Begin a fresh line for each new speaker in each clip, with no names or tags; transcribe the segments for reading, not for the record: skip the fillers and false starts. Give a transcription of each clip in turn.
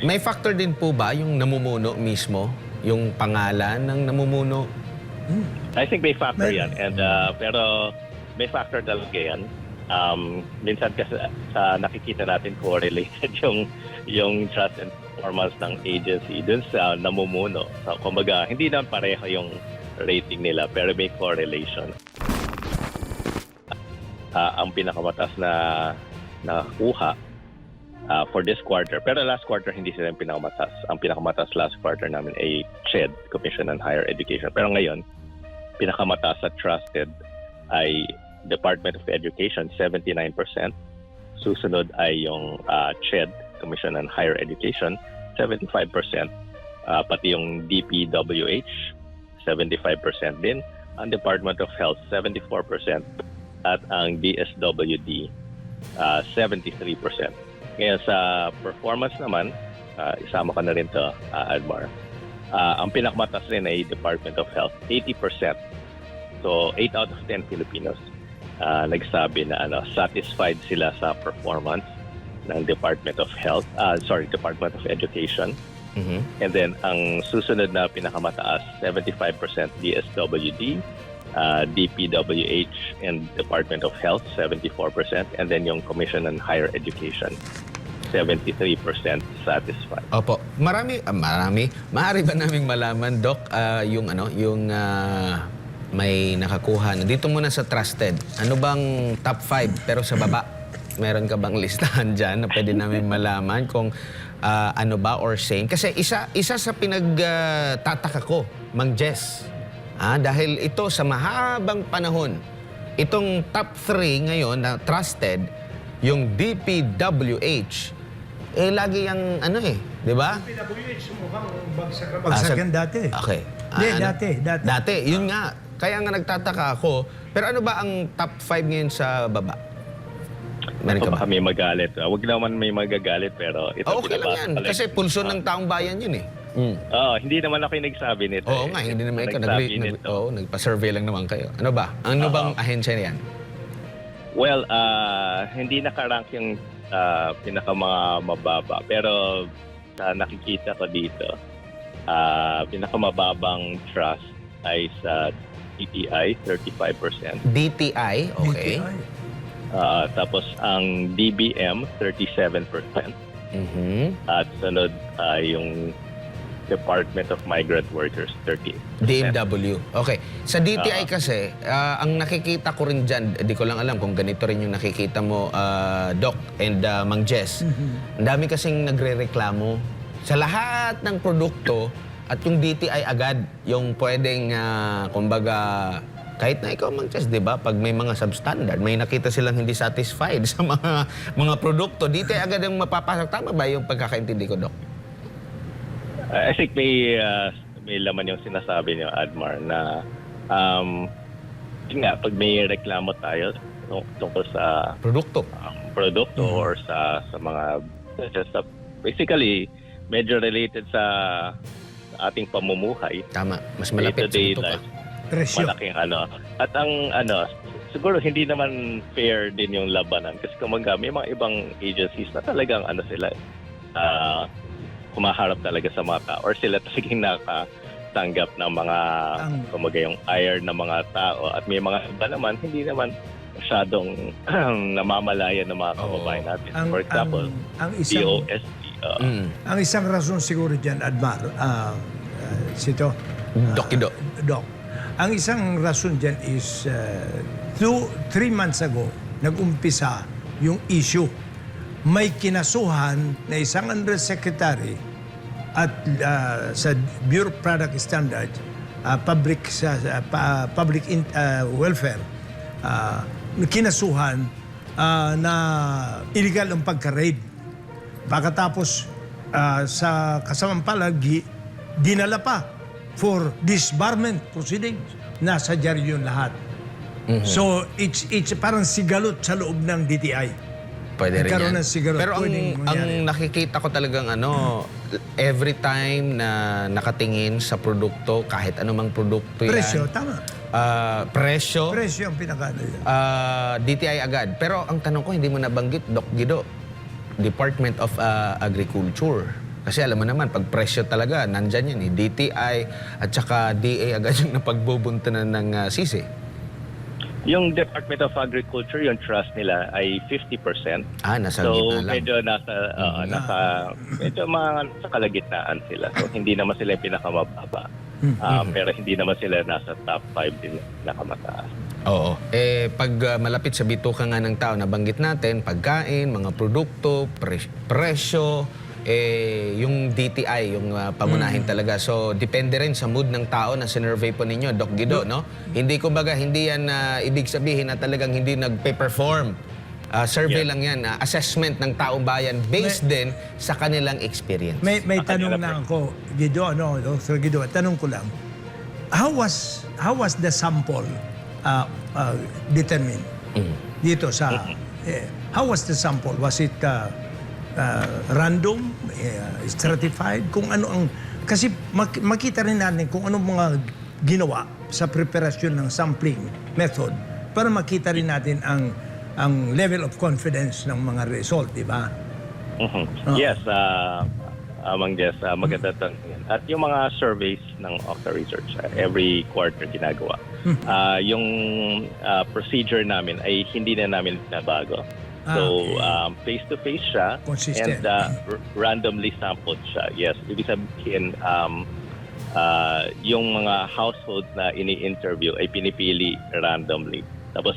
May factor din po ba yung namumuno mismo? Yung pangalan ng namumuno?
I think may factor yan. And, pero may factor talaga yan. Minsan kasi sa nakikita natin correlated yung trust and performance ng agency dun sa namumuno. So, kumbaga, hindi naman pareho yung rating nila pero may correlation. Ang pinakamataas na nakuha for this quarter. Pero last quarter, hindi sila yung pinakamataas. Ang pinakamataas last quarter namin ay CHED, Commission on Higher Education. Pero ngayon, pinakamataas sa trusted ay Department of Education, 79%. Susunod ay yung CHED, Commission on Higher Education, 75%. Pati yung DPWH, 75% din. Ang Department of Health, 74%. At ang DSWD, 73%. Ngayon sa performance naman, isama ka na rin to, Admar. Ang pinakamataas rin ay Department of Health, 80%. So 8 out of 10 Filipinos nagsabi na satisfied sila sa performance ng Department of Health, Department of Education. And then ang susunod na pinakamataas, 75% DSWD, DPWH and Department of Health, 74%. And then yung Commission on Higher Education, 73% satisfied.
Opo. Maaari ba naming malaman, Doc, yung may nakakuha na dito muna sa trusted. Ano bang top 5 pero sa baba? Meron ka bang listahan dyan na pwede namin malaman kung ano ba or same? Kasi isa sa pinagtataka ko, Mang Jess, dahil ito sa mahabang panahon, itong top 3 ngayon na trusted, yung DPWH, lagi yung di ba?
DPWH, mukhang bagsakan dati.
Okay. Dati, yun nga. Kaya nga nagtataka ako. Pero ano ba ang top 5 ngayon sa baba? Meron ka ba?
Baka may magalit. Huwag naman may magagalit pero ito
Okay lang yan. Kasi pulso ng taong bayan yun eh.
Hindi naman ako yung nagsabi nito.
Oo nga, hindi naman ikaw. Nagpa-survey lang naman kayo. Ano ba? Ano bang ahensya niyan?
Well, hindi nakarank yung pinakamababa. Pero sa nakikita ko dito, pinakamababang trust ay sa DTI, 35%.
DTI, okay.
Tapos ang DBM, 37%. At sunod yung Department of Migrant Workers, 30%.
DMW. Okay. Sa DTI kasi, ang nakikita ko rin dyan, di ko lang alam kung ganito rin yung nakikita mo, Doc and Mang Jess. Ang dami kasing nagre-reklamo sa lahat ng produkto at yung DTI agad, yung pwedeng, kumbaga, kahit na ikaw, Mang Jess, di ba? Pag may mga substandard, may nakita silang hindi satisfied sa mga produkto, DTI agad yung mapapasok. Tama ba yung pagkakaintindi ko, Doc?
I think may laman yung sinasabi niyo, Admar, na pag may reklamo tayo tungkol sa
Produkto.
Or sa mga basically medyo related sa ating pamumuhay.
Tama. Mas malapit sa ito pa.
Presyo.
Malaking At ang siguro hindi naman fair din yung labanan kasi kumaga may mga ibang agencies na talagang sila kumaharap talaga sa mga tao or sila talagang nakatanggap ng mga kumaga yung ire ng mga tao at may mga iba naman hindi naman masyadong namamalaya ng mga kababayan natin. For example, DOST.
Ang isang rason siguro dyan, Admar, Doc. Ang isang rason dyan is 3 months ago, nag-umpisa yung issue. May kinasuhan na isang undersecretary at sa Bureau of Product Standards, public welfare, kinasuhan na illegal ang pagka-raid. Pagkatapos sa kasamang palagi, dinala pa for disbarment proceedings. Nasa diary yun lahat. So it's parang sigalot sa loob ng DTI.
Pwede rin yan.
Ng sigalot.
Pero ang nakikita ko talagang every time na nakatingin sa produkto, kahit anumang produkto yan.
Presyo, tama.
Presyo.
Presyo ang pinaka
DTI agad. Pero ang tanong ko, hindi mo nabanggit, Doc Guido, Department of Agriculture. Kasi alam mo naman, pag presyo talaga, nandyan yan. DTI at saka DA agad yung napagbubuntunan ng sisi.
Yung Department of Agriculture, yung trust nila ay 50%.
Nasa
So
gitna lang.
medyo medyo sa kalagitnaan sila. So hindi naman sila yung pinakamababa. Pero hindi naman sila nasa top 5 din pinakamataas.
Oo. Pag malapit sa bituka nga ng tao, nabanggit natin, pagkain, mga produkto, presyo, yung DTI, yung pamunahin talaga. So, depende rin sa mood ng tao na sinurvey po ninyo, Doc Guido, no? Hindi hindi yan ibig sabihin na talagang hindi nagpe-perform. Survey lang yan, assessment ng taong bayan based din sa kanilang experience.
May tanong na ako, Guido, Dr. Guido, tanong ko lang. How was the sample determined dito sa how was the sample? Was it random, stratified, kung ano ang kasi makita rin natin kung anong mga ginawa sa preparasyon ng sampling method para makita rin natin ang level of confidence ng mga result, di ba?
Yes, Mang Jess, maganda tanong yan. At yung mga surveys ng Octa Research, every quarter ginagawa. Yung procedure namin ay hindi na namin nabago. So, face-to-face siya
Consistent.
and randomly sampled siya. Yes, ibig sabihin, yung mga household na ini-interview ay pinipili randomly. Tapos,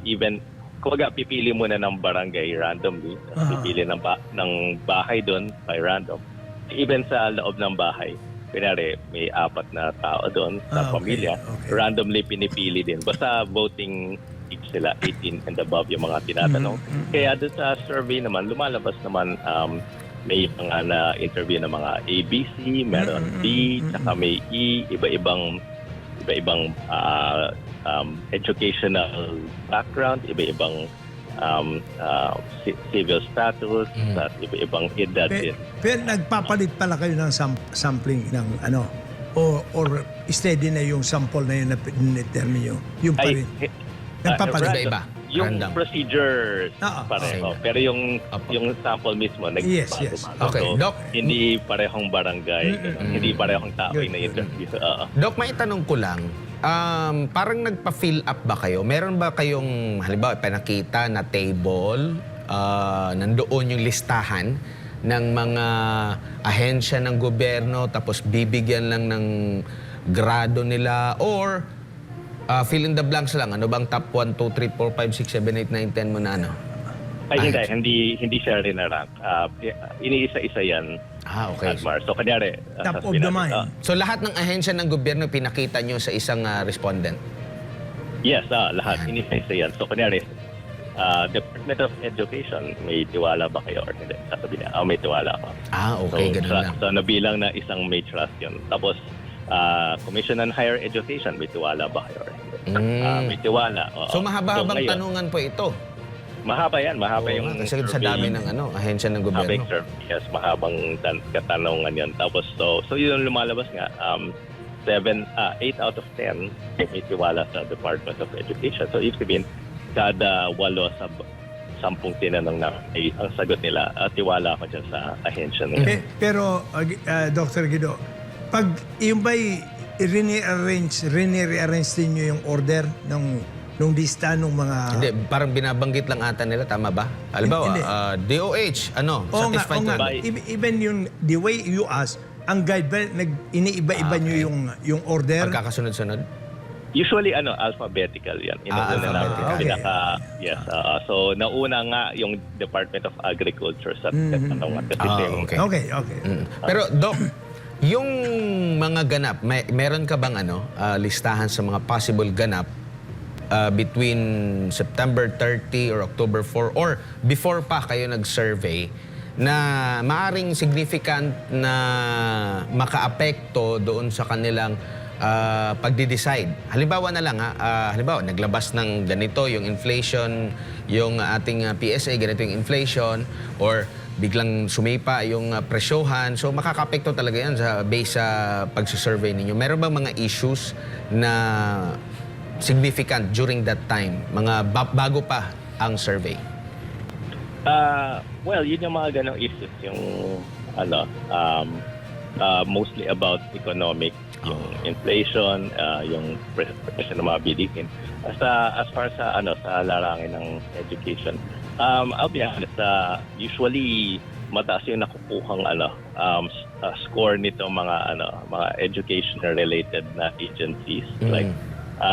even, kumbaga, pipili muna ng barangay randomly. Tapos pipili ng bahay doon by random. Even sa loob ng bahay, kunwari, may 4 na tao doon sa pamilya, randomly pinipili din. Basta voting age sila, 18 and above yung mga tinatanong. Kaya doon sa survey naman, lumalabas naman may mga na-interview ng mga ABC, meron B, saka may E, iba-ibang educational background, iba-ibang civil status, at iba-ibang edad din.
Pero nagpapalit pala kayo ng sampling ng ano or steady na yung sample na yun na determine nyo? Yung pa rin? Nagpapalit?
Iba-iba.
Yung
Random.
procedure pareho. Pero yung sample mismo
Yes.
nagbago.
Okay,
So,
Doc.
hindi parehong barangay, hindi parehong tao
Good.
na interview.
Doc, may tanong ko lang. Parang nagpa-fill up ba kayo? Meron ba kayong, halimbawa, pinakita na table, nandoon yung listahan ng mga ahensya ng gobyerno, tapos bibigyan lang ng grado nila, or fill in the blanks lang? Ano bang top 1, 2, 3, 4, 5, 6, 7, 8, 9, 10 mo na ano?
Ay, hindi siya rin-rank. Iniisa-isa yan.
Okay.
Admar. So, kanyari,
Top of the mind.
So lahat ng ahensya ng gobyerno pinakita nyo sa isang respondent?
Yes, lahat. Inisa-isa yan. So, kunyari, Department of Education, may tiwala ba kayo or hindi? Sasabihin niya, may tiwala ako.
Okay, ganun lang.
So, nabilang na isang may trust yun. Tapos, Commission on Higher Education, may tiwala ba kayo or hindi? May tiwala.
So mahaba-habang
ngayon,
tanungan po ito?
Mahaba yan. Mahaba yung
Kasi sa dami ng ahensya ng
mahabang
gobyerno.
survey. Yes, mahabang katanungan yan. Tapos, so yun lumalabas nga, 8 out of 10 may tiwala sa Department of Education. So, ibig sabihin, kada 8 sa 10 tinanong na ang sagot nila, tiwala ako dyan sa ahensya nila.
Pero, Dr. Guido, pag yung ba'y rearrange din nyo yung order nung lista ng mga...
Hindi, parang binabanggit lang ata nila, tama ba? Halimbawa,
Hindi.
DOH,
Oo
satisfied
nga.
ka?
Even yung, the way you ask, ang guide ba, iniiba-iba nyo yung order?
Pagkakasunod-sunod?
Usually, alphabetical yan. Inuuna
alphabetical.
namin. Yes. So, nauna nga yung Department of Agriculture sa katanungan. Kasi
Okay.
Pero, Doc, yung mga ganap, meron ka bang listahan sa mga possible ganap between September 30 or October 4 or before pa kayo nag-survey na maaring significant na makaapekto doon sa kanilang pagdi-decide. Halimbawa na lang, halimbawa naglabas ng ganito yung inflation, yung ating PSA, ganito yung inflation, or biglang sumipa yung presyohan. So makakaapekto talaga yan based sa pagsusurvey ninyo. Meron bang mga issues na significant during that time? Mga bago pa ang survey?
Well, yun yung mga ganong issues. Yung mostly about economic, yung inflation, yung presyo ng mga bilihin. As far sa sa larangan ng education, I'll be honest, usually mataas yung nakukuhang score nito mga education related na agencies like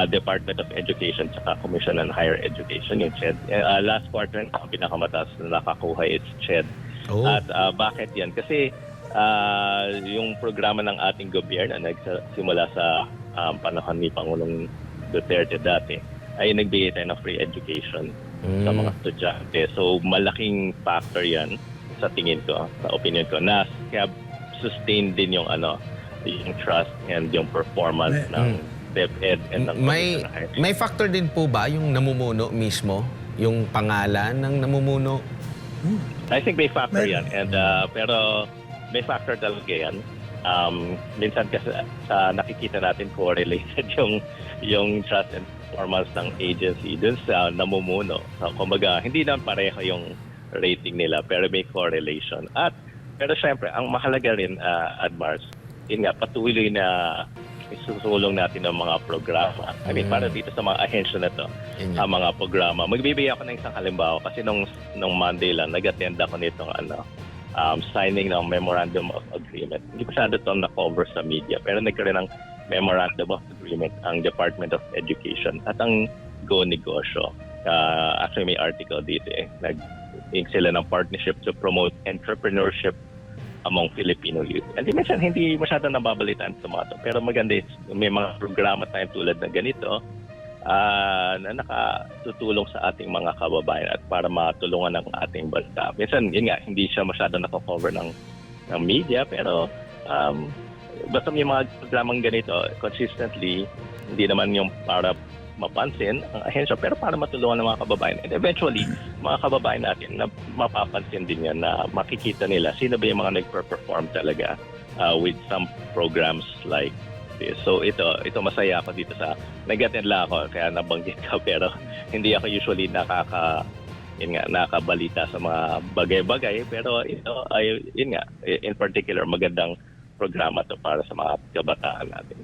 Department of Education at Commission on Higher Education, yung CHED. Last quarter ang pinakamataas na nakakuha is CHED.
Oh.
At bakit yan? Kasi yung programa ng ating gobyerno na nagsimula sa panahon ni Pangulong Duterte dati ay nagbigay tayo ng free education sa mga estudyante. So malaking factor yan sa tingin ko, sa opinion ko, na kaya sustain din yung yung trust and yung performance ng DepEd and ng Commission on Higher Education.
May factor din po ba yung namumuno mismo? Yung pangalan ng namumuno?
I think may factor yan. And, pero may factor talaga yan. Minsan kasi nakikita natin correlated yung trust and performance ng agency dun sa namumuno. So, kumbaga, hindi naman pareho yung rating nila pero may correlation. Pero syempre, ang mahalaga rin, Admars, yun nga, patuloy na isusulong natin ng mga programa. I mean, para dito sa mga ahensya na to, ang mga programa. Magbibigay ako ng isang halimbawa kasi nung Monday lang, nag-attend ako nitong signing ng Memorandum of Agreement. Hindi ko masyado ito na-cover sa media, pero nagkaroon ng Memorandum of Agreement ang Department of Education at ang Go Negosyo. Actually, may article dito nag-ink sila ng partnership to promote entrepreneurship among Filipino youth. And minsan, hindi masyado nababalitaan sa mga to. Pero maganda, may mga programa tayong tulad na ganito na nakatutulong sa ating mga kababayan at para matulungan ng ating bansa. Minsan, yun nga, hindi siya masyado nako-cover ng media, pero basta may mga programang ganito, consistently, hindi naman yung para mapansin ang ahensya, pero para matulungan ng mga kababayan. And eventually, mga kababayan natin na mapapansin din yan na makikita nila sino ba yung mga nagper-perform talaga with some programs like this. So ito masaya ako dito sa nag-attend lang ako, kaya nabanggit ka, pero hindi ako usually nakabalita sa mga bagay-bagay, pero ito ay in particular magandang programa to para sa mga kabataan natin.